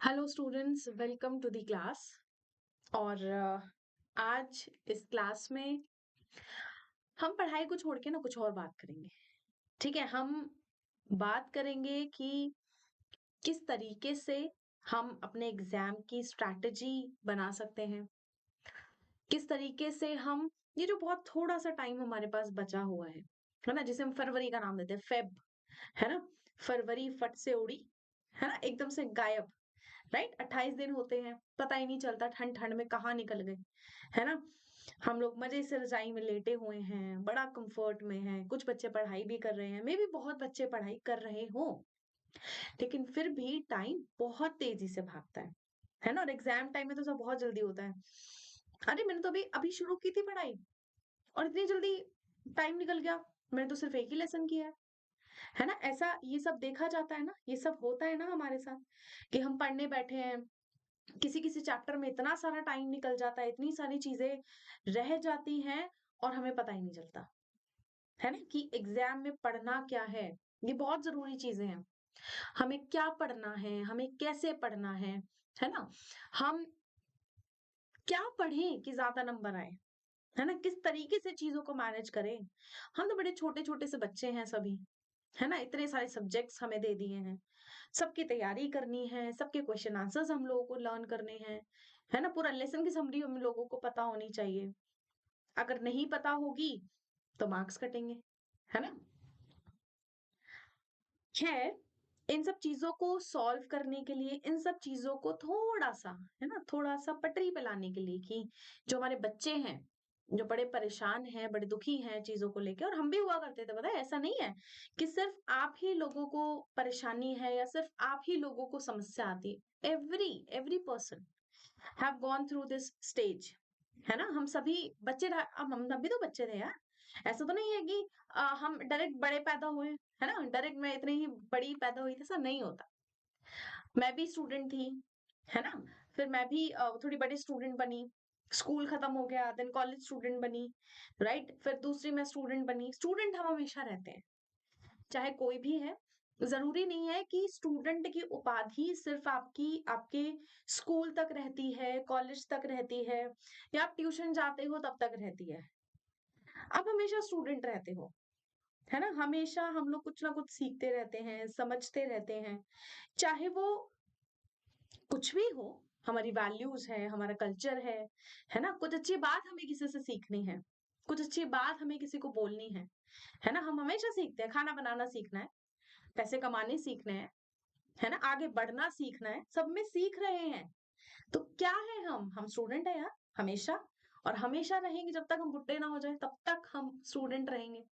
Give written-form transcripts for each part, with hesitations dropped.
Hello students, welcome to the class. और आज इस क्लास में हम पढ़ाई को छोड़ के ना कुछ और बात करेंगे। ठीक है, हम बात करेंगे कि किस तरीके से हम अपने एग्जाम की स्ट्रैटेजी बना सकते हैं। किस तरीके से हम ये जो बहुत थोड़ा सा टाइम हमारे पास बचा हुआ है ना, जिसे हम फरवरी का नाम देते हैं, फेब, है ना। फरवरी फट से उड़ी, है ना, एकदम से गायब। राइट, 28 दिन होते हैं, पता ही नहीं चलता ठंड ठंड में कहाँ निकल गए, है ना। हम लोग मजे से रजाई में लेटे हुए हैं, बड़ा कंफर्ट में हैं। कुछ बच्चे पढ़ाई भी कर रहे हैं, मे भी बहुत बच्चे पढ़ाई कर रहे हो, लेकिन फिर भी टाइम बहुत तेजी से भागता है ना। और एग्जाम टाइम में तो सब बहुत जल्दी होता है। अरे मैंने तो अभी अभी शुरू की थी पढ़ाई और इतनी जल्दी टाइम निकल गया। मैंने तो सिर्फ एक ही लेसन किया है ना। ऐसा ये सब देखा जाता है ना, ये सब होता है ना हमारे साथ, कि हम पढ़ने बैठे हैं, किसी किसी चैप्टर में इतना सारा टाइम निकल जाता है, इतनी सारी चीजें रह जाती हैं और हमें पता ही नहीं चलता, है ना, कि एग्जाम में पढ़ना क्या है। ये बहुत जरूरी चीजें हैं। हमें क्या पढ़ना है, हमें कैसे पढ़ना है ना। हम क्या पढ़ें कि ज्यादा नंबर आए, है ना। किस तरीके से चीजों को मैनेज करें। हम तो बड़े छोटे छोटे से बच्चे हैं सभी, है ना। इतने सारे सब्जेक्ट्स हमें दे दिए हैं, सबकी तैयारी करनी है, सबके क्वेश्चन आंसर्स हम लोगों को लर्न करने हैं, है ना। पूरा लेसन की समरी हम लोगों को पता होनी चाहिए। अगर नहीं पता होगी तो मार्क्स कटेंगे, है ना। खैर, इन सब चीजों को सॉल्व करने के लिए, इन सब चीजों को थोड़ा सा, है ना, थोड़ा सा पटरी पे लाने के लिए, कि जो हमारे बच्चे हैं, जो बड़े परेशान हैं, बड़े दुखी हैं चीजों को लेके, और हम भी हुआ करते थे, पता है। ऐसा नहीं है कि सिर्फ आप ही लोगों को परेशानी है या सिर्फ आप ही लोगों को समस्या आती है। Every person have gone through this stage, है ना। हम सभी बच्चे अब हम भी तो बच्चे थे यार। ऐसा तो नहीं है कि हम डायरेक्ट बड़े पैदा हुए, है ना। डायरेक्ट मैं इतनी ही बड़ी पैदा हुई थी, ऐसा नहीं होता। मैं भी स्टूडेंट थी, है ना। फिर मैं भी थोड़ी बड़ी स्टूडेंट बनी, स्कूल खत्म हो गया, देन कॉलेज स्टूडेंट बनी, राइट। फिर दूसरी मैं स्टूडेंट बनी। स्टूडेंट हम हमेशा रहते हैं, चाहे कोई भी है। जरूरी नहीं है कि स्टूडेंट की उपाधि सिर्फ आपकी आपके स्कूल तक रहती है, कॉलेज तक रहती है, या आप ट्यूशन जाते हो तब तक रहती है। आप हमेशा स्टूडेंट रहते हो, है ना। हमेशा हम लोग कुछ ना कुछ सीखते रहते हैं, समझते रहते हैं, चाहे वो कुछ भी हो। हमारी वैल्यूज है, हमारा कल्चर है ना। कुछ अच्छी बात हमें किसी से सीखनी है, कुछ अच्छी बात हमें किसी को बोलनी है ना। हम हमेशा सीखते हैं, खाना बनाना सीखना है, पैसे कमाने सीखने हैं, है ना, आगे बढ़ना सीखना है, सब में सीख रहे हैं। तो क्या है, हम स्टूडेंट है यार, हमेशा। और हमेशा रहेंगे, जब तक हम बुढ़े ना हो जाए तब तक हम स्टूडेंट रहेंगे।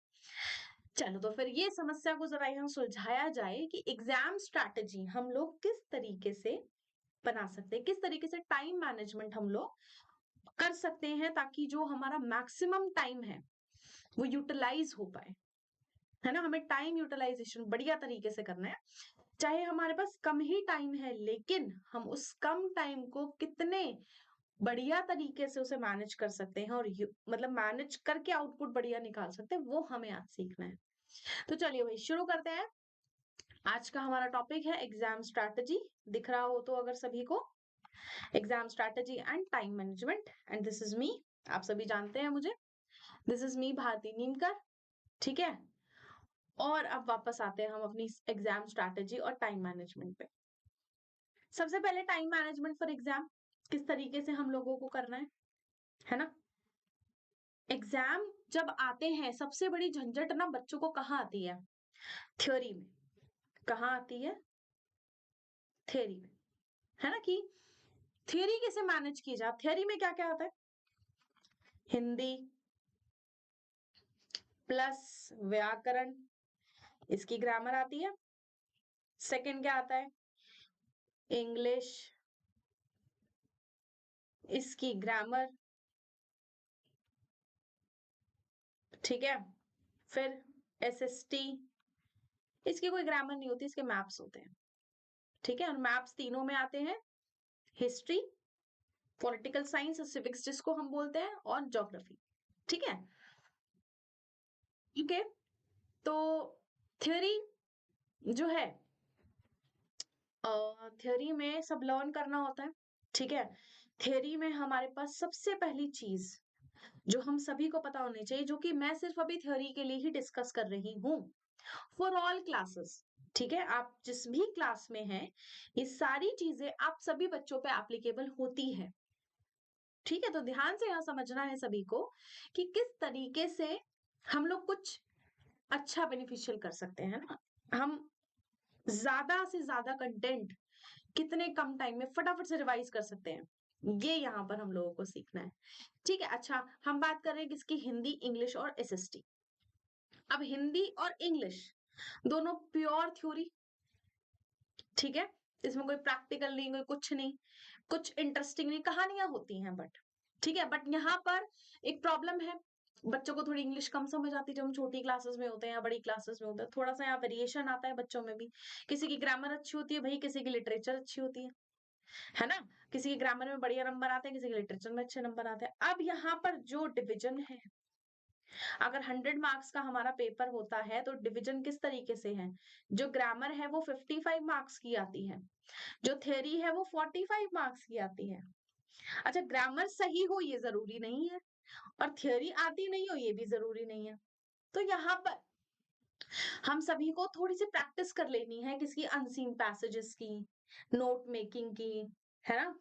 चलो, तो फिर ये समस्या को जरा यहाँ सुलझाया जाए कि एग्जाम स्ट्रैटेजी हम लोग किस तरीके से बना सकते हैं, किस तरीके से टाइम मैनेजमेंट हम लोग कर सकते हैं, ताकि जो हमारा मैक्सिमम टाइम है वो यूटिलाइज हो पाए, है ना। हमें टाइम यूटिलाइजेशन बढ़िया तरीके से करना है। चाहे हमारे पास कम ही टाइम है, लेकिन हम उस कम टाइम को कितने बढ़िया तरीके से उसे मैनेज कर सकते हैं, और मतलब मैनेज करके आउटपुट बढ़िया निकाल सकते हैं, वो हमें आज सीखना है। तो चलिए भाई, शुरू करते हैं। आज का हमारा टॉपिक है एग्जाम स्ट्रैटेजी। दिख रहा हो तो अगर सभी को, exam strategy and time management, and this is मी। आप सभी जानते हैं मुझे, दिस इज मी भारती नीमकर। ठीक है, और अब वापस आते हैं हम अपनी एग्जाम स्ट्रैटेजी और टाइम मैनेजमेंट पे। सबसे पहले टाइम मैनेजमेंट फॉर एग्जाम किस तरीके से हम लोगों को करना है ना। एग्जाम जब आते हैं, सबसे बड़ी झंझट ना बच्चों को कहाँ आती है? थ्योरी में। कहाँ आती है? थ्योरी में, है ना। कि थ्योरी कैसे मैनेज की जाए। थ्योरी में क्या क्या आता है? हिंदी प्लस व्याकरण, इसकी ग्रामर आती है। सेकंड क्या आता है? इंग्लिश, इसकी ग्रामर। ठीक है, फिर एसएसटी, इसकी कोई ग्रामर नहीं होती, इसके मैप्स होते हैं। ठीक है, और मैप्स तीनों में आते हैं, हिस्ट्री, पॉलिटिकल साइंस और सिविक्स जिसको हम बोलते हैं, और ज्योग्राफी। ठीक है, ठीक है। तो थ्योरी जो है थ्योरी में सब लर्न करना होता है, ठीक है। थ्योरी में हमारे पास सबसे पहली चीज जो हम सभी को पता होनी चाहिए, जो कि मैं सिर्फ अभी थ्योरी के लिए ही डिस्कस कर रही हूँ, फॉर ऑल क्लासेस, ठीक है, आप जिस भी क्लास में हैं, ये सारी चीजें आप सभी बच्चों पे एप्लीकेबल होती है, ठीक है। तो ध्यान से यहाँ समझना है सभी को कि किस तरीके से हम लोग कुछ अच्छा बेनिफिशियल कर सकते हैं ना, हम ज्यादा से ज्यादा कंटेंट कितने कम टाइम में फटाफट से रिवाइज कर सकते हैं, ये यहाँ पर हम लोगों को सीखना है, ठीक है। अच्छा, हम बात कर रहे हैं किसकी, हिंदी, इंग्लिश और एसएसटी। अब हिंदी और इंग्लिश दोनों प्योर थ्योरी, ठीक है, इसमें कोई प्रैक्टिकल नहीं, कोई कुछ नहीं, कुछ इंटरेस्टिंग नहीं, कहानियां होती हैं बट, ठीक है। बट यहाँ पर एक प्रॉब्लम है, बच्चों को थोड़ी इंग्लिश कम समझ आती है जब हम छोटी क्लासेस में होते हैं या बड़ी क्लासेस में होते हैं, थोड़ा सा यहाँ वेरिएशन आता है बच्चों में भी, किसी की ग्रामर अच्छी होती है भाई, किसी की लिटरेचर अच्छी होती है ना, किसी के ग्रामर में बढ़िया नंबर आते हैं, किसी के लिटरेचर में अच्छे नंबर आते हैं। अब यहाँ पर जो डिवीजन है, अगर 100 मार्क्स का हमारा पेपर होता है तो डिवीजन किस तरीके से है, जो ग्रामर है वो 55 मार्क्स की आती है, जो थ्योरी है वो 45 मार्क्स की आती है। अच्छा, ग्रामर सही हो ये जरूरी नहीं है, और थ्योरी आती नहीं हो ये भी जरूरी नहीं है। तो यहाँ पर हम सभी को थोड़ी सी प्रैक्टिस कर लेनी है किसकी, अनसीन पैसेजेस की, नोट मेकिंग की, है ना।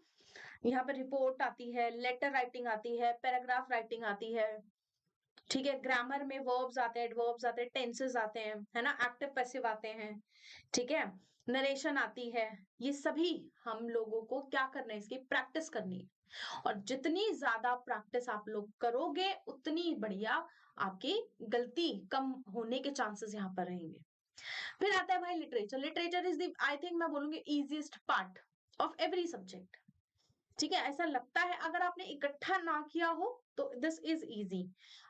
यहाँ पर रिपोर्ट आती है, लेटर राइटिंग आती है, पैराग्राफ राइटिंग आती है, ठीक है। ग्रामर में वर्ब्स आते हैं, एडवर्ब्स आते हैं, टेंसेस आते हैं, है ना, एक्टिव पैसिव आते हैं, ठीक है, नरेशन आती है। ये सभी हम लोगों को क्या करना है, इसकी प्रैक्टिस करनी है, और जितनी ज्यादा प्रैक्टिस आप लोग करोगे उतनी बढ़िया आपकी गलती कम होने के चांसेस यहाँ पर रहेंगे। फिर आता है भाई literature. Literature is the, I think मैं बोलूंगी, easiest part of every subject, ठीक है। ऐसा लगता है अगर आपने इकट्ठा ना किया हो तो दिस इज इजी,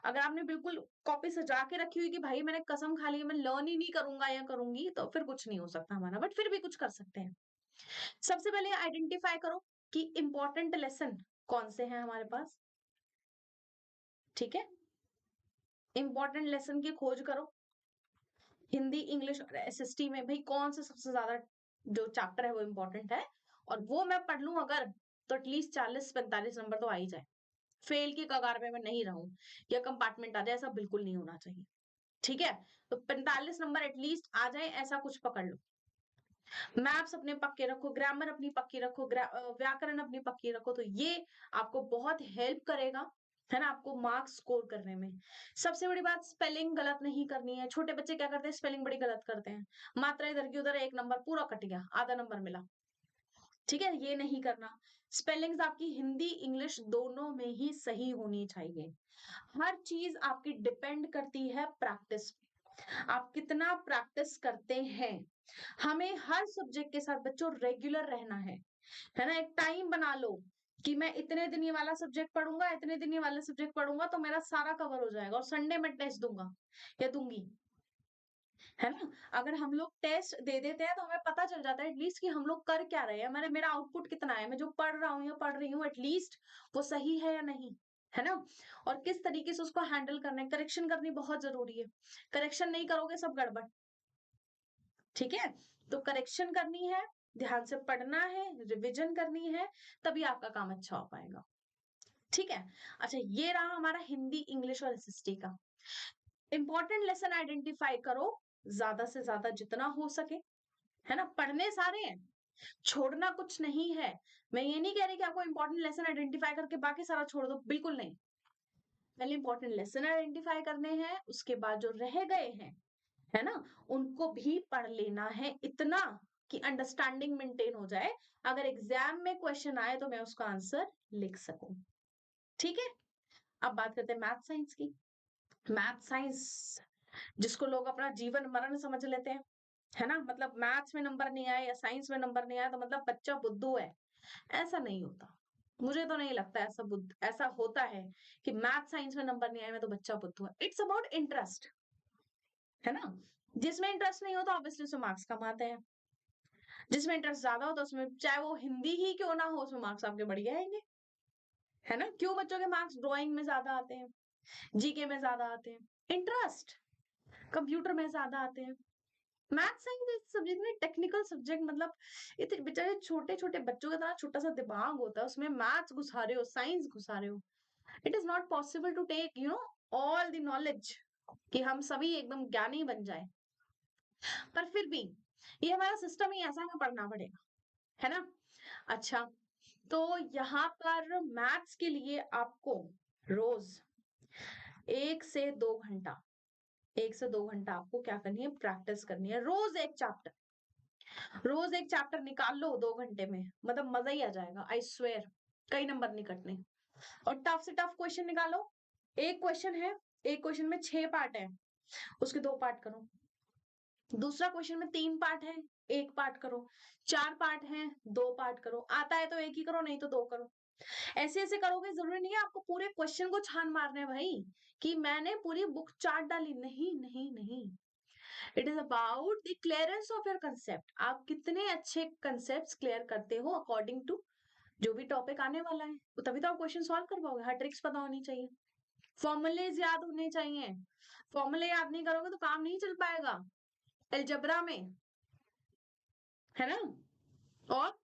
अगर आपने बिल्कुल कॉपी सजा के रखी हुई कि भाई मैंने कसम खा ली मैं लर्न ही नहीं करूंगा या करूंगी, तो फिर कुछ नहीं हो सकता हमारा, बट फिर भी कुछ कर सकते हैं। सबसे पहले आइडेंटिफाई करो कि इंपॉर्टेंट लेसन कौन से हैं हमारे पास, ठीक है। इंपॉर्टेंट लेसन की खोज करो, हिंदी, इंग्लिश और एसएसटी में भाई कौन से सबसे ज्यादा जो चैप्टर है वो इंपॉर्टेंट है, और वो मैं पढ़ लूं अगर, तो एटलीस्ट 40-45 नंबर तो आ ही जाए, फेल की कगार पे मैं नहीं रहूं या कंपार्टमेंट आ जाए, ऐसा बिल्कुल नहीं होना चाहिए, ठीक है। तो 45 नंबर एटलीस्ट आ जाए, ऐसा कुछ पकड़ लो। मैथ्स अपने पक्के रखो, ग्रामर अपनी पक्की रखो, व्याकरण अपनी पक्की रखो, तो ये आपको बहुत हेल्प करेगा, है ना, आपको मार्क्स स्कोर करने में। सबसे बड़ी बात, स्पेलिंग गलत नहीं करनी है। छोटे बच्चे क्या करते हैं, स्पेलिंग बड़ी गलत करते हैं, मात्रा इधर की उधर, एक नंबर पूरा कट गया, आधा नंबर मिला, ठीक है, ये नहीं करना। स्पेलिंग्स आपकी हिंदी इंग्लिश दोनों में ही सही होनी चाहिए। हर चीज आपकी डिपेंड करती है प्रैक्टिस, आप कितना प्रैक्टिस करते हैं। हमें हर सब्जेक्ट के साथ बच्चों रेगुलर रहना है ना। एक टाइम बना लो कि मैं इतने दिन ये वाला सब्जेक्ट पढ़ूंगा, इतने दिन ये वाला सब्जेक्ट पढ़ूंगा, तो मेरा सारा कवर हो जाएगा, और संडे में टेस्ट दूंगा या दूंगी, है ना। अगर हम लोग टेस्ट दे देते हैं तो हमें पता चल जाता है एटलीस्ट कि हम लोग कर क्या रहे हैं, मैंने मेरा आउटपुट कितना है, मैं जो पढ़ रहा हूँ या पढ़ रही हूँ एटलीस्ट वो सही है या नहीं, है ना। और किस तरीके से उसको हैंडल करना है, करेक्शन करनी बहुत जरूरी है, करेक्शन नहीं करोगे सब गड़बड़, ठीक है। तो करेक्शन करनी है, ध्यान से पढ़ना है, रिविजन करनी है, तभी आपका काम अच्छा हो पाएगा, ठीक है। अच्छा, ये रहा हमारा हिंदी इंग्लिश और एसएसटी का। इंपॉर्टेंट लेसन आइडेंटिफाई करो, ज्यादा से ज्यादा जितना हो सके, है ना। पढ़ने सारे हैं, छोड़ना कुछ नहीं है। मैं ये नहीं कह रही कि आपको इंपॉर्टेंट लेसन आइडेंटिफाई करके बाकी सारा छोड़ दो, बिल्कुल नहीं। पहले इंपॉर्टेंट लेसन आइडेंटिफाई करने हैं, उसके बाद जो रह गए हैं, है ना, उनको भी पढ़ लेना है, इतना कि अंडरस्टैंडिंग मेंटेन हो जाए, अगर एग्जाम में क्वेश्चन आए तो मैं उसका आंसर लिख सकूं, ठीक है। अब बात करते हैं मैथ साइंस की। मैथ साइंस जिसको लोग अपना जीवन मरण समझ लेते हैं, है ना, मतलब मैथ्स में नंबर नहीं आए या साइंस में नंबर नहीं आया तो मतलब बच्चा बुद्धू है, ऐसा नहीं होता। मुझे तो नहीं लगता ऐसा ऐसा होता है कि मैथ साइंस में नंबर नहीं आए मैं तो बच्चा बुद्धू है। इट्स अबाउट इंटरेस्ट, है ना। जिसमें इंटरेस्ट नहीं होता ऑब्वियसली उसमें मार्क्स कम आते हैं, जिसमें इंटरेस्ट ज्यादा होता है उसमें चाहे वो हिंदी ही क्यों ना हो उसमें मार्क्स आपके बढ़िया आएंगे, है ना। क्यों बच्चों के मार्क्स ड्राइंग में ज्यादा आते हैं, जीके में ज्यादा आते हैं, इंटरेस्ट, कंप्यूटर में ज्यादा आते हैं, मैथ साइंस इस सब्जेक्ट में टेक्निकल सब्जेक्ट, मतलब इतने बेचारे छोटे छोटे बच्चों का इतना छोटा सा दिमाग होता है, उसमें मैथ्स घुसा रहे हो, साइंस घुसा रहे हो। It is not possible to take all the knowledge, कि हम सभी एकदम ज्ञानी बन जाए। पर फिर भी ये हमारा सिस्टम ही ऐसा, हमें पढ़ना पड़ेगा, है ना। अच्छा, तो यहाँ पर मैथ्स के लिए आपको रोज 1 से 2 घंटा, 1 से 2 घंटा आपको क्या करनी है, प्रैक्टिस करनी है। रोज एक चैप्टर, रोज एक चैप्टर निकाल लो 2 घंटे में, मतलब मजा ही आ जाएगा, आई स्वेयर। कई नंबर नहीं कटने। और टफ से टफ क्वेश्चन निकालो। एक क्वेश्चन है, एक क्वेश्चन में 6 पार्ट है, उसके 2 पार्ट करो। दूसरा क्वेश्चन में 3 पार्ट है, 1 पार्ट करो। 4 पार्ट है, 2 पार्ट करो। आता है तो एक ही करो, नहीं तो 2 करो। ऐसे ऐसे करोगे, जरूरी नहीं है आपको पूरे क्वेश्चन को छान मारना है भाई, कि मैंने पूरी बुक चाट डाली, नहीं नहीं नहीं। It is about the clearance of your concept. आप कितने अच्छे कंसेप्ट क्लियर करते हो अकॉर्डिंग टू जो भी टॉपिक आने वाला है, तो तभी तो आप क्वेश्चन सॉल्व कर पाओगे। हर ट्रिक्स पता होनी चाहिए, फॉर्मूलेज याद होने चाहिए। फॉर्मूले याद नहीं करोगे तो काम नहीं चल पाएगा अलजबरा में, है ना। और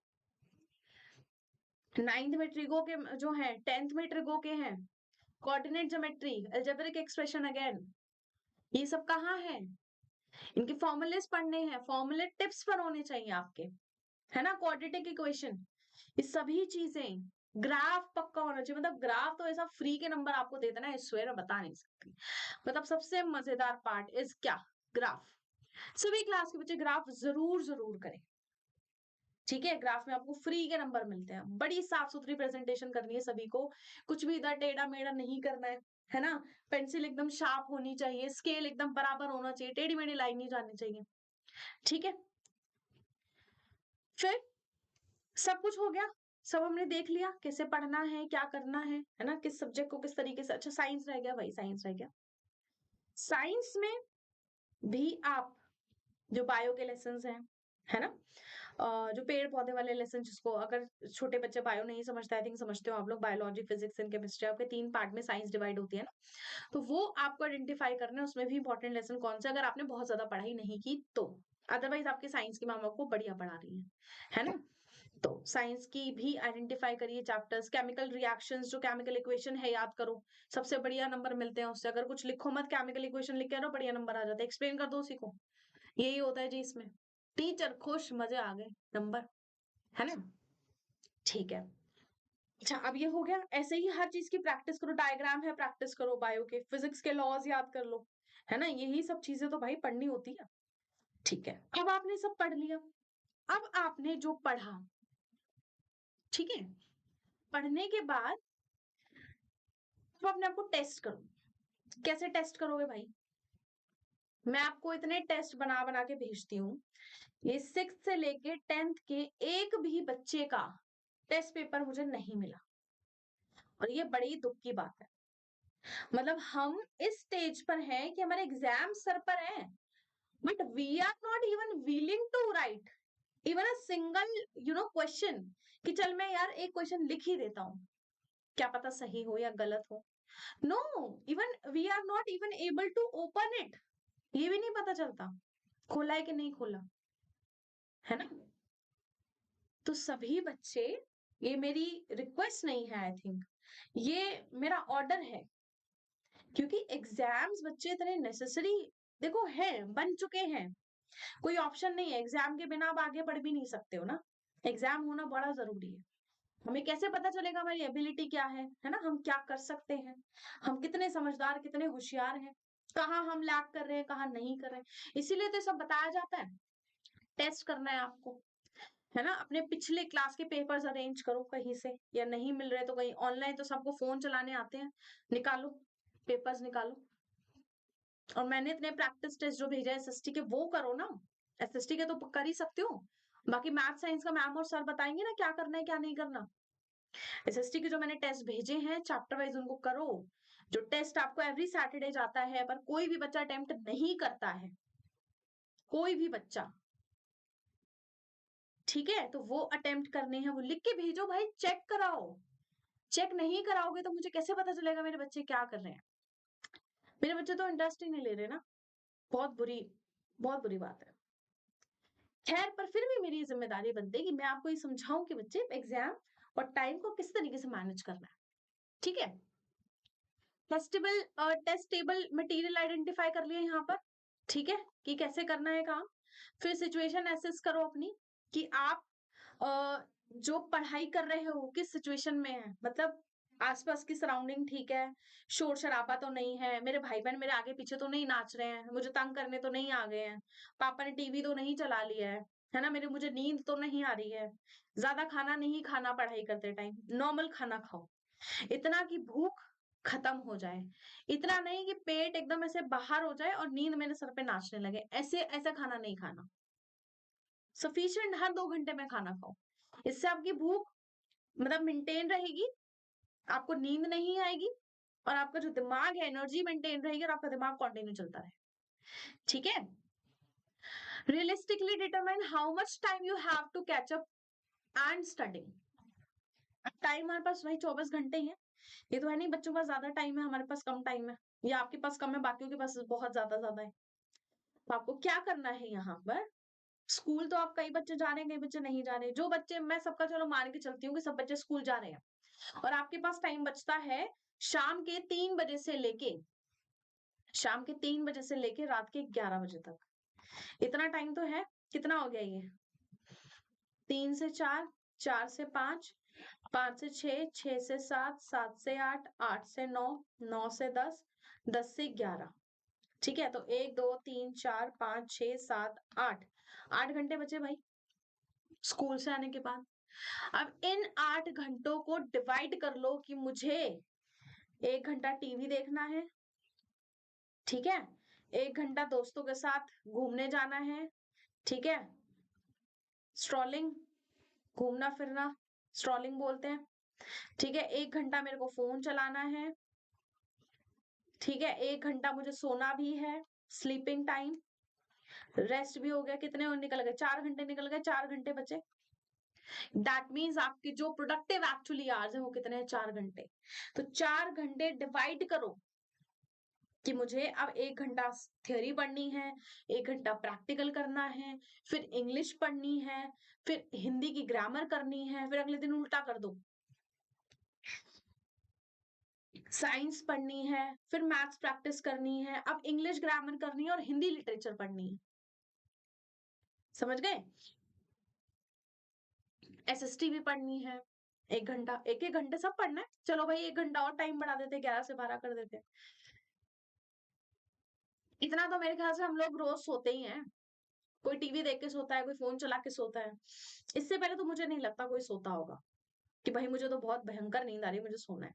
9th में ट्रिगो के जो है, 10th में ट्रिगो के हैं, coordinate geometry, algebraic expression again, ये सब कहाँ है, इनके फॉर्मूलेस पढ़ने हैं, फॉर्मूले टिप्स पर होने चाहिए आपके, है ना। क्वाड्रेटिक इक्वेशन, ये सभी चीजें, ग्राफ पक्का होना चाहिए। मतलब ग्राफ तो ऐसा फ्री के नंबर आपको दे देना, इस मैं बता नहीं सकती। मतलब सबसे मजेदार पार्ट इज क्या, ग्राफ। सभी क्लास के बच्चे ग्राफ जरूर जरूर करें, ठीक है। ग्राफ में आपको फ्री के नंबर मिलते हैं। बड़ी साफ सुथरी प्रेजेंटेशन करनी है सभी को, कुछ भी इधर टेढ़ा मेढ़ा नहीं करना है ना। पेंसिल एकदम शार्प होनी चाहिए, स्केल एकदम बराबर होना चाहिए, टेढ़ी मेढ़ी लाइन नहीं जानी चाहिए, ठीक है। फिर सब कुछ हो गया, सब हमने देख लिया कैसे पढ़ना है, क्या करना है ना, किस सब्जेक्ट को किस तरीके से। अच्छा, साइंस रह गया भाई, साइंस रह गया। साइंस में भी आप जो बायो के लेसन है ना, जो पेड़ पौधे वाले लेसन, जिसको अगर छोटे बच्चे बायो नहीं समझते, आई थिंक समझते हो आप लोग, बायोलॉजी फिजिक्स एंड केमिस्ट्री, आपके 3 पार्ट में साइंस डिवाइड होती है ना। तो वो आपको आइडेंटिफाई करना है, उसमें भी इंपॉर्टेंट लेसन कौन सा, अगर आपने बहुत ज्यादा पढ़ाई नहीं की तो। अदरवाइज आपके साइंस की मैम आपको बढ़िया पढ़ा रही है ना। तो साइंस की भी आइडेंटिफाई करिए चैप्टर्स। केमिकल रिएक्शंस, जो केमिकल इक्वेशन है याद करो, सबसे बढ़िया नंबर मिलते हैं उससे। अगर कुछ लिखो मत, केमिकल इक्वेशन लिख के आ रहो, बढ़िया नंबर आ जाता है। एक्सप्लेन कर दो उसी को, यही होता है जी इसमें। टीचर खुश, मजे आ गए, नंबर, है ना। ठीक है। अच्छा, अब ये हो गया। ऐसे ही हर चीज की प्रैक्टिस करो, डायग्राम है प्रैक्टिस करो, बायो के, फिजिक्स के लॉज याद कर लो, है ना। यही सब चीजें तो भाई पढ़नी होती है, ठीक है। अब आपने सब पढ़ लिया, अब आपने जो पढ़ा, ठीक है, पढ़ने के बाद अब अपने आप को टेस्ट करो। कैसे टेस्ट करोगे भाई, मैं आपको इतने टेस्ट बना बना के भेजती हूँ। ये 6th से लेके 10th के एक भी बच्चे का टेस्ट पेपर मुझे नहीं मिला, और ये बड़ी दुख की बात है। मतलब हम इस स्टेज पर हैं कि हमारे एग्जाम सर पर हैं, but we are not even willing to write even a single question, कि चल मैं यार एक क्वेश्चन लिख ही देता हूँ, क्या पता सही हो या गलत हो। No, even we are not even able to open it, ये भी नहीं पता चलता खोला है कि नहीं खोला, है ना। तो सभी बच्चे, ये मेरी रिक्वेस्ट नहीं है, आई थिंक ये मेरा ऑर्डर है, क्योंकि एग्जाम्स बच्चे इतने नेसेसरी देखो है, बन चुके हैं। कोई ऑप्शन नहीं है, एग्जाम के बिना आप आगे बढ़ भी नहीं सकते हो ना। एग्जाम होना बड़ा जरूरी है। हमें कैसे पता चलेगा हमारी एबिलिटी क्या है ना, हम क्या कर सकते हैं, हम कितने समझदार, कितने होशियार हैं, कहाँ हम लैग कर रहे हैं, कहाँ नहीं कर रहे हैं। इसीलिए तो सब बताया जाता है। टेस्ट करना है आपको, है ना। अपने पिछले क्लास के पेपर्स अरेंज करो कहीं से, या नहीं मिल रहे तो कहीं ऑनलाइन, तो सबको फोन चलाने आते हैं, निकालो पेपर्स निकालो। और मैंने इतने प्रैक्टिस टेस्ट जो भेजा है एसएसटी के, वो करो ना। एसएसटी के तो कर ही सकते हो, बाकी मैथ साइंस का मैम और सर बताएंगे ना क्या करना है क्या नहीं करना। एसएसटी के जो मैंने टेस्ट भेजे हैं चैप्टर वाइज, उनको करो। जो टेस्ट आपको एवरी सैटरडे जाता है, पर कोई भी बच्चा अटेम्प्ट नहीं करता है, कोई भी बच्चा, ठीक है, तो वो अटेम्प्ट करने हैं, वो लिख के भेजो भाई, चेक कराओ। चेक नहीं कराओगे तो मुझे कैसे पता चलेगा मेरे बच्चे क्या कर रहे हैं। मेरे बच्चे तो इंटरेस्ट ही नहीं ले रहे ना, बहुत बुरी, बहुत बुरी बात है। खैर, पर फिर भी मेरी जिम्मेदारी बनती है कि मैं आपको ये समझाऊं कि बच्चे एग्जाम और टाइम को किस तरीके से मैनेज करना है। ठीक है, टेस्टेबल मटेरियल आइडेंटिफाई कर लिया यहाँ पर। ठीक है, कि कैसे करना है काम। फिर सिचुएशन एसेस करो अपनी, कि आप जो पढ़ाई कर रहे हो किस सिचुएशन में है, मतलब आसपास की सराउंडिंग ठीक है, शोर शराबा तो नहीं है, मेरे भाई बहन मेरे आगे पीछे तो नहीं नाच रहे हैं, मुझे तंग करने तो नहीं आ गए हैं, पापा ने टीवी तो नहीं चला लिया है ना, मेरे मुझे नींद तो नहीं आ रही है, ज्यादा खाना नहीं खाना पढ़ाई करते टाइम, नॉर्मल खाना खाओ, इतना कि भूख खत्म हो जाए, इतना नहीं कि पेट एकदम ऐसे बाहर हो जाए और नींद मेरे सर पे नाचने लगे, ऐसे ऐसा खाना नहीं खाना। सफिशिएंट हर 2 घंटे में खाना खाओ, इससे आपकी भूख मतलब मेंटेन रहेगी, आपको नींद नहीं आएगी, और आपका जो दिमाग है एनर्जी मेंटेन रहेगी, और आपका दिमाग कंटिन्यू चलता रहे। ठीक है, realistically determine how much time you have to catch up and studying. Time हमारे पास वही 24 घंटे ही है, ये तो है नहीं बच्चों के पास ज्यादा टाइम है, हमारे पास कम टाइम है, या आपके पास कम है बाकियों के पास बहुत ज्यादा ज्यादा है। तो आपको क्या करना है यहाँ पर, स्कूल तो आप कई बच्चे जा रहे हैं, कई बच्चे नहीं जा रहे, जो बच्चे, मैं सबका चलो मान के चलती हूँ कि सब बच्चे स्कूल जा रहे हैं, और आपके पास टाइम बचता है शाम के 3 बजे से लेके रात के 11 बजे तक, इतना टाइम तो है। कितना हो गया ये, 3 से 4, 4 से 5, 5 से 6, 6 से 7, 7 से 8, 8 से 9, 9 से 10, 10 से 11। ठीक है, तो 1 2 3 4 5 6 7 8, 8 घंटे बचे भाई स्कूल से आने के बाद। अब इन 8 घंटों को डिवाइड कर लो कि मुझे 1 घंटा टीवी देखना है, ठीक है, 1 घंटा दोस्तों के साथ घूमने जाना है, ठीक है, स्ट्रॉलिंग, घूमना फिरना, स्ट्रॉलिंग बोलते हैं, ठीक है, 1 घंटा मेरे को फोन चलाना है, ठीक है, 1 घंटा मुझे सोना भी है, स्लीपिंग टाइम, रेस्ट भी हो गया, कितने निकल गए, 4 घंटे निकल गए, 4 घंटे बचे। दैट मीन्स आपके जो प्रोडक्टिव एक्चुअली आवर्स है वो कितने हैं, 4 घंटे। तो 4 घंटे डिवाइड करो कि मुझे अब 1 घंटा थ्योरी पढ़नी है, 1 घंटा प्रैक्टिकल करना है, फिर इंग्लिश पढ़नी है, फिर हिंदी की ग्रामर करनी है, फिर अगले दिन उल्टा कर दो, साइंस पढ़नी है, फिर मैथ्स प्रैक्टिस करनी है, अब इंग्लिश ग्रामर करनी है और हिंदी लिटरेचर पढ़नी है। समझ गए, एसएसटी भी पढ़नी है, 1 घंटा, एक एक घंटे सब पढ़ना है। चलो भाई 1 घंटा और टाइम बढ़ा देते, 11 से 12 कर देते, इतना तो मेरे ख्याल से हम लोग रोज सोते ही हैं, कोई टीवी देख के सोता है, कोई फोन चला के सोता है, इससे पहले तो मुझे नहीं लगता कोई सोता होगा कि भाई मुझे तो बहुत भयंकर नींद आ रही है, मुझे सोना है।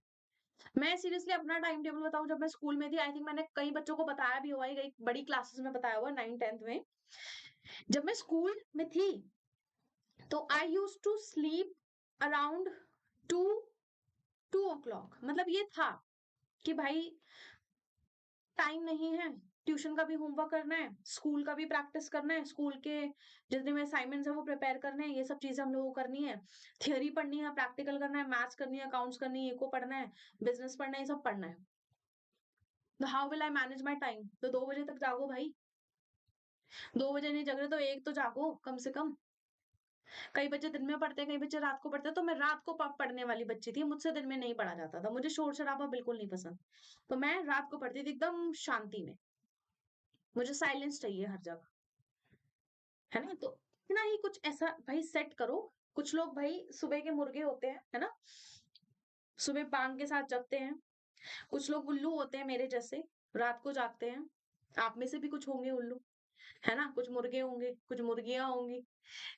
मैं सीरियसली अपना टाइम टेबल बताऊं, जब मैं स्कूल में थी, आई थिंक मैंने कई बच्चों को बताया भी हुआ है, कई बड़ी क्लासेस में बताया हुआ, 9th 10th में, जब मैं स्कूल में थी तो I used to sleep around 2 o'clock, मतलब ये था कि भाई टाइम नहीं है, ट्यूशन का भी होमवर्क करना है, स्कूल का भी प्रैक्टिस करना है, स्कूल के जितने में असाइनमेंट्स है वो प्रिपेयर करने हैं, ये सब चीजें हम लोगों को करनी है, थियोरी पढ़नी है, प्रैक्टिकल करना है, मैथ्स करनी है, अकाउंट्स करनी है, इको पढ़ना है, बिजनेस पढ़ना है, ये सब पढ़ना है। तो how will I manage my time, तो 2 बजे तक जागो भाई, 2 बजे नहीं जग रहे तो एक तो जागो कम से कम। कई बच्चे दिन में पढ़ते हैं, कई बच्चे रात को पढ़ते हैं, तो मैं रात को पढ़ने वाली बच्ची थी, मुझसे दिन में नहीं पढ़ा जाता था, मुझे शोर शराबा बिल्कुल नहीं पसंद, तो मैं रात को पढ़ती थी एकदम शांति में, मुझे साइलेंस चाहिए हर जगह, है ना। तो इतना ही कुछ ऐसा भाई सेट करो। कुछ लोग भाई सुबह के मुर्गे होते हैं, है ना, सुबह बांग के साथ जगते हैं, कुछ लोग उल्लू होते हैं मेरे जैसे, रात को जागते हैं, आप में से भी कुछ होंगे उल्लू, है ना, कुछ मुर्गे होंगे, कुछ मुर्गियां होंगी,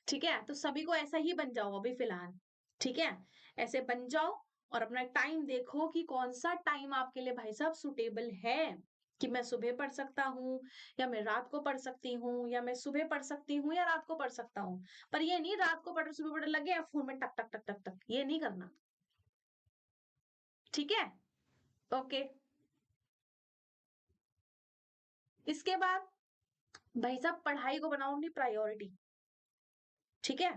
ठीक है, तो सभी को ऐसा ही बन जाओ अभी फिलहाल, ठीक है, ऐसे बन जाओ, और अपना टाइम देखो कि कौन सा टाइम आपके लिए भाई साहब सुटेबल है, कि मैं सुबह पढ़ सकता हूँ, या मैं रात को पढ़ सकती हूँ, या मैं सुबह पढ़ सकती हूँ या रात को पढ़ सकता हूँ। पर ये नहीं रात को पढ़ सुबह पढ़ लगे फोन में टक टक टक टक टक, ये नहीं करना। ठीक है, ओके। इसके बाद भाई साहब पढ़ाई को बनाओ अपनी प्रायोरिटी, ठीक है,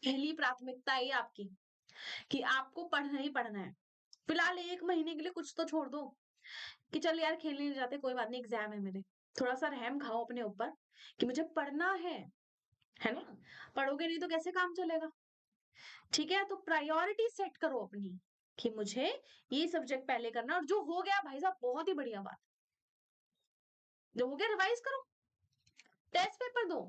पहली प्राथमिकता है आपकी कि आपको पढ़ना ही पढ़ना है। फिलहाल 1 महीने के लिए कुछ तो छोड़ दो, कि चल यार खेलने नहीं जाते, कोई बात नहीं, एग्जाम है मेरे। थोड़ा सा रहम खाओ अपने ऊपर कि मुझे पढ़ना है ना? पढ़ोगे नहीं तो कैसे काम चलेगा? ठीक है, तो प्रायोरिटी सेट करो अपनी कि मुझे ये सब्जेक्ट पहले करना, और जो हो गया भाई साहब बहुत ही बढ़िया बात, जो हो गया रिवाइज करो, टेस्ट पेपर दो,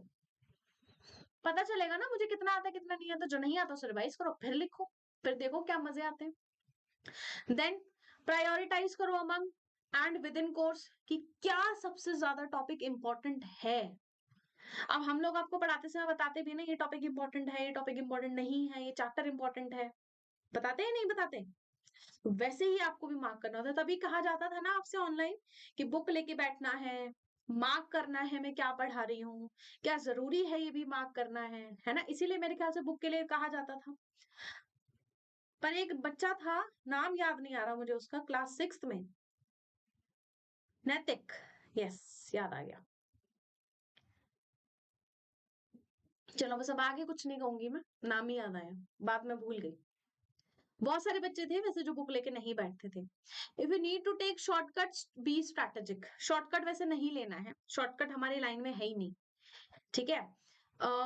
पता चलेगा ना मुझे कितना आता है कितना नहीं आता। जो नहीं आता उसे रिवाइज करो, फिर लिखो, फिर देखो क्या मजे आते हैं। देन प्रायोरिटाइज करो among and with in course कि क्या सबसे ज्यादा टॉपिक इंपॉर्टेंट है। अब हम लोग आपको पढ़ाते समय बताते भी ना ये टॉपिक इंपॉर्टेंट है, ये टॉपिक इंपॉर्टेंट नहीं है, ये चैप्टर इंपॉर्टेंट है, बताते हैं नहीं बताते? वैसे ही आपको भी मार्क करना होता है। तभी कहा जाता था ना आपसे ऑनलाइन कि बुक लेके बैठना है, मार्क करना है मैं क्या पढ़ा रही हूँ, क्या जरूरी है ये भी मार्क करना है ना? इसीलिए मेरे ख्याल से बुक के लिए कहा जाता था। पर एक बच्चा था, नाम याद नहीं आ रहा मुझे उसका, क्लास 6 में, नैतिक, यस, याद आ गया। चलो बस अब आगे कुछ नहीं कहूंगी मैं, नाम ही याद आया, बाद में भूल गई। बहुत सारे बच्चे थे वैसे जो बुक लेके नहीं बैठते थे। If you need to take shortcuts, be strategic. Shortcut वैसे नहीं लेना है, शॉर्टकट हमारी लाइन में है ही नहीं, ठीक है?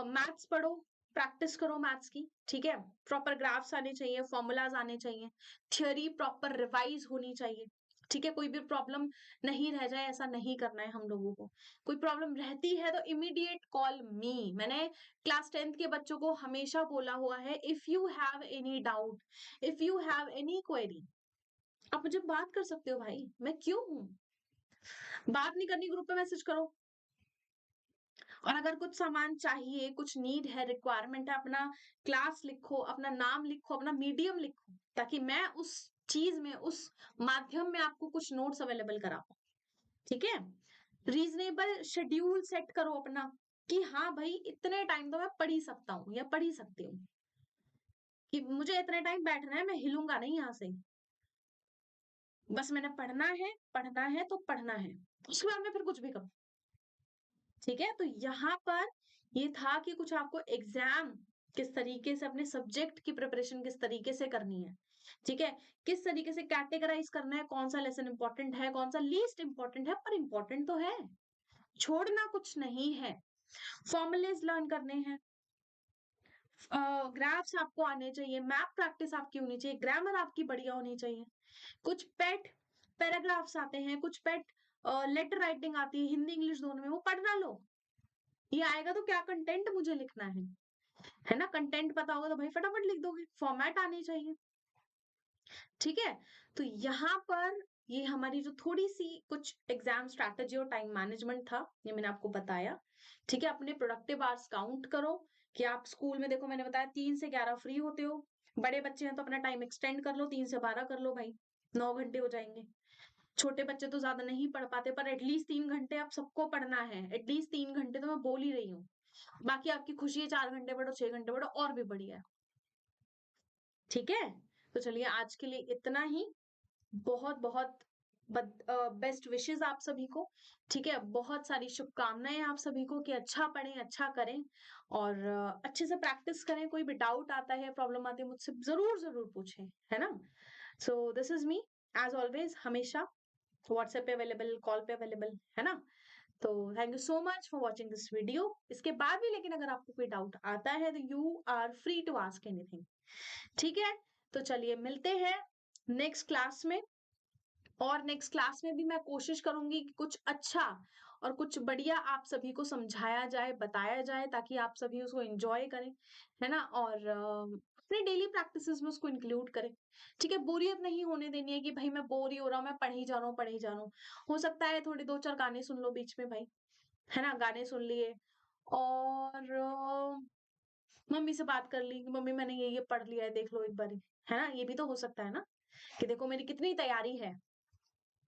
मैथ्स पढ़ो, प्रैक्टिस करो मैथ्स की, ठीक है? प्रॉपर ग्राफ्स आने चाहिए, फॉर्मूलाज आने चाहिए, थियोरी प्रॉपर रिवाइज होनी चाहिए, ठीक है? कोई भी प्रॉब्लम नहीं रह जाए, ऐसा नहीं करना है हम लोगों को। कोई प्रॉब्लम रहती है तो इमीडिएट कॉल मी। मैंने क्लास 10th के बच्चों को हमेशा बोला हुआ है, if you have any doubt, if you have any query, आप मुझे बात कर सकते हो भाई, मैं क्यों हूं। बात नहीं करनी ग्रुप पे मैसेज करो। और अगर कुछ सामान चाहिए, कुछ नीड है, रिक्वायरमेंट है, अपना क्लास लिखो, अपना नाम लिखो, अपना मीडियम लिखो, ताकि मैं उस चीज में, उस माध्यम में आपको कुछ नोट्स अवेलेबल करा पाऊं, ठीक है? रीजनेबल शेड्यूल सेट करो अपना कि हाँ भाई इतने टाइम तो मैं पढ़ ही सकता हूँ या पढ़ ही सकती हूँ, कि मुझे इतने टाइम बैठना है, मैं हिलूंगा नहीं यहाँ से, बस मैंने पढ़ना है तो पढ़ना है, उसके बाद में फिर कुछ भी करो, ठीक है? तो यहाँ पर ये था कि कुछ आपको एग्जाम किस तरीके से, अपने सब्जेक्ट की प्रिपरेशन किस तरीके से करनी है, ठीक है? किस तरीके से कैटेगराइज करना है, कौन सा लेसन इंपॉर्टेंट है, कौन सा लीस्ट इंपॉर्टेंट है, पर इंपॉर्टेंट तो है, छोड़ना कुछ नहीं है। फॉर्मुलेज लर्न करने हैं, ग्राफ्स आपको आने चाहिए, मैप प्रैक्टिस आपकी होनी चाहिए, ग्रामर आपकी बढ़िया होनी चाहिए, कुछ पेट पैराग्राफ्स आते हैं, कुछ पेट लेटर राइटिंग आती है, हिंदी इंग्लिश दोनों में, वो पढ़ना लो। ये आएगा तो क्या कंटेंट मुझे लिखना है ना? कंटेंट पता होगा तो भाई फटाफट लिख दोगे, फॉर्मेट आनी चाहिए, ठीक है? तो यहाँ पर ये हमारी जो थोड़ी सी कुछ एग्जाम स्ट्रैटेजी और टाइम मैनेजमेंट था, ये मैंने आपको बताया, ठीक है? अपने प्रोडक्टिव आवर्स काउंट करो कि आप स्कूल में, देखो मैंने बताया 3 से 11 फ्री होते हो, बड़े बच्चे हैं तो अपना टाइम एक्सटेंड कर लो, 3 से 12 कर लो भाई, 9 घंटे हो जाएंगे। छोटे बच्चे तो ज्यादा नहीं पढ़ पाते, पर एटलीस्ट 3 घंटे आप सबको पढ़ना है, एटलीस्ट 3 घंटे तो मैं बोल ही रही हूँ। बाकी आपकी खुशी है, 4 घंटे पढ़ो, 6 घंटे पढ़ो, और भी बढ़िया है, ठीक है? तो चलिए आज के लिए इतना ही। बहुत बहुत बेस्ट विशेस आप सभी को, ठीक है? बहुत सारी शुभकामनाएं आप सभी को कि अच्छा पढ़ें, अच्छा करें, और अच्छे से प्रैक्टिस करें। कोई भी डाउट आता है, प्रॉब्लम आती है, मुझसे जरूर जरूर पूछें, है ना? So this is me, as always, हमेशा व्हाट्सएप पे अवेलेबल, कॉल पे अवेलेबल, है ना? तो thank you so much for watching this video. इसके बाद भी लेकिन अगर आपको कोई डाउट आता है तो you are free to ask anything, ठीक है? तो चलिए मिलते हैं नेक्स्ट क्लास में, और नेक्स्ट क्लास में भी मैं कोशिश करूंगी कि कुछ अच्छा और कुछ बढ़िया आप सभी को समझाया जाए, बताया जाए, ताकि आप सभी उसको एंजॉय करें, है ना? और अपने डेली प्रैक्टिसेस में उसको इंक्लूड करें, ठीक है? बोरियत नहीं होने देनी है कि भाई मैं बोर ही हो रहा हूँ, मैं पढ़ ही जा रहा हूँ, पढ़ ही जा रहा हूँ। हो सकता है थोड़ी 2-4 गाने सुन लो बीच में भाई, है ना? गाने सुन लिए, और मम्मी से बात कर ली कि मम्मी मैंने ये पढ़ लिया है, देख लो एक बारी, है ना? ये भी तो हो सकता है ना, कि देखो मेरी कितनी तैयारी है,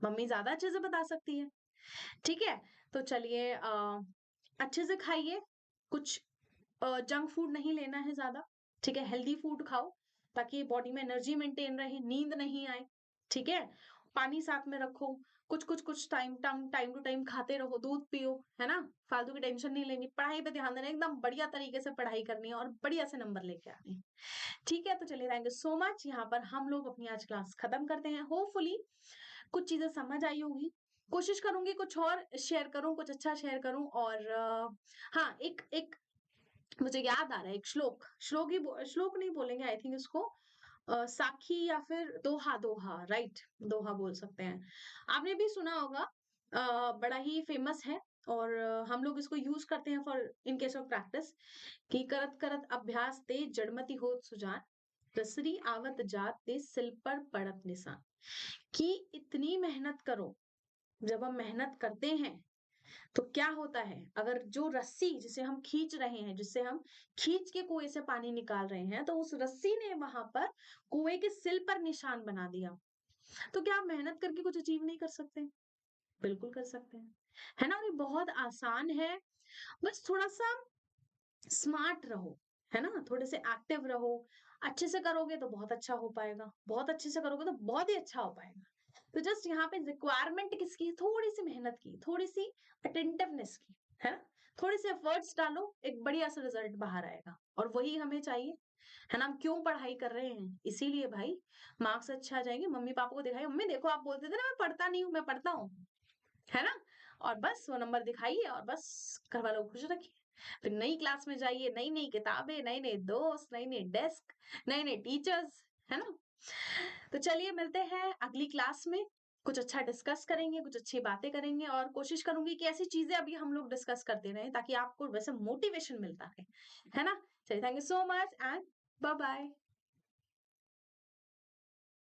मम्मी ज्यादा अच्छे से बता सकती है, ठीक है? तो चलिए अच्छे से खाइए, कुछ जंक फूड नहीं लेना है ज्यादा, ठीक है? हेल्दी फूड खाओ ताकि बॉडी में एनर्जी मेंटेन रहे, नींद नहीं आए, ठीक है? पानी साथ में रखो, कुछ टाइम टू टाइम खाते रहो, दूध पियो, है ना? फालतू की टेंशन नहीं लेनी, पढ़ाई पे ध्यान देना, एकदम बढ़िया तरीके से पढ़ाई करनी है और बढ़िया से नंबर लेके आने हैं। ठीक है, तो चलिए थैंक यू सो मच। यहाँ पर हम लोग अपनी आज क्लास खत्म करते हैं। होपफुली कुछ चीजें समझ आई होंगी। कोशिश करूंगी कुछ और शेयर करूं, कुछ अच्छा शेयर करूं। और हाँ, एक एक मुझे याद आ रहा है एक श्लोक, श्लोक नहीं बोलेंगे आई थिंक इसको, साखी या फिर दोहा, दोहा राइट, दोहा बोल सकते हैं। आपने भी सुना होगा, बड़ा ही फेमस है। और हम लोग इसको यूज करते हैं for in case of practice, कि करत करत अभ्यास ते जड़मति होत सुजान, रसरी आवत जात ते सिल पर पड़त निशान। कि इतनी मेहनत करो, जब हम मेहनत करते हैं तो क्या होता है, अगर जो रस्सी जिसे हम खींच रहे हैं, जिससे हम खींच के कुएं से पानी निकाल रहे हैं, तो उस रस्सी ने वहां पर कुएं के सिल पर निशान बना दिया। तो क्या आप मेहनत करके कुछ अचीव नहीं कर सकते? बिल्कुल कर सकते हैं, है ना? और ये बहुत आसान है। बस थोड़ा सा स्मार्ट रहो, है ना? थोड़े से एक्टिव रहो। अच्छे से करोगे तो बहुत अच्छा हो पाएगा, बहुत अच्छे से करोगे तो बहुत ही अच्छा हो पाएगा। तो जस्ट यहाँ पे रिक्वायरमेंट किसकी? थोड़ी सी मेहनत की, थोड़ी सी अटेंटिवनेस की, है ना? थोड़े से एफर्ट्स डालो, एक बढ़िया सा रिजल्ट बाहर आएगा। और वही हमें चाहिए, है ना? हम क्यों पढ़ाई कर रहे हैं? इसीलिए भाई, मार्क्स अच्छे आ जाएंगे, मम्मी पापा को दिखाइए, मम्मी देखो आप बोलते थे ना मैं पढ़ता नहीं हूँ, मैं पढ़ता हूँ, है ना? और बस वो नंबर दिखाइए और बस घर वालों को खुश रखिए। फिर नई क्लास में जाइए, नई नई किताबें, नए नए दोस्त, नई नई डेस्क, नए नए टीचर्स, है ना? तो चलिए मिलते हैं अगली क्लास में, कुछ अच्छा डिस्कस करेंगे, कुछ अच्छी बातें करेंगे, और कोशिश करूंगी कि ऐसी चीजें अभी हम लोग डिस्कस करते रहें ताकि आपको वैसे मोटिवेशन मिलता है ना? चलिए thank you so much and bye bye.